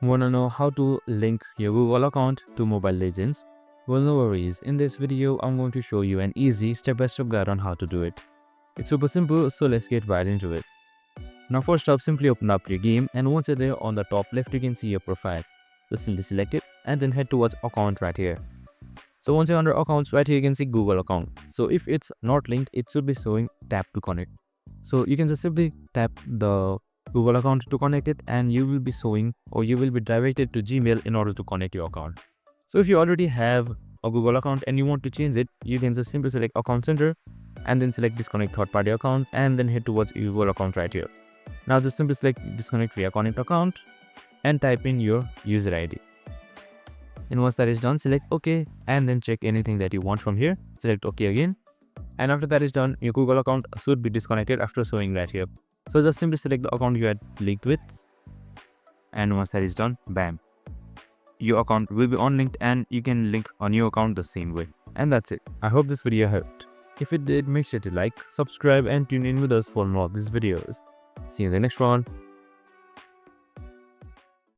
Wanna know how to link your Google account to Mobile Legends? Well, no worries. In this video, I'm going to show you an easy step-by-step guide on how to do it. It's super simple, so let's get right into it. Now first up, simply open up your game, and once you're there, on the top left you can see your profile. Just simply select it and then head towards account right here. So once you're under accounts right here, you can see Google account. So if it's not linked, it should be showing tap to connect. So you can just simply tap the Google account to connect it, and you will be showing, or you will be directed to Gmail in order to connect your account. So if you already have a Google account and you want to change it, you can just simply select account center and then select disconnect third party account and then head towards your Google account right here. Now just simply select disconnect via connect account and type in your user ID. And once that is done, select OK and then check anything that you want from here. Select OK again. And after that is done, your Google account should be disconnected after showing right here. So just simply select the account you had linked with. And once that is done, bam, your account will be unlinked and you can link a new account the same way. And that's it. I hope this video helped. If it did, make sure to like, subscribe and tune in with us for more of these videos. See you in the next one.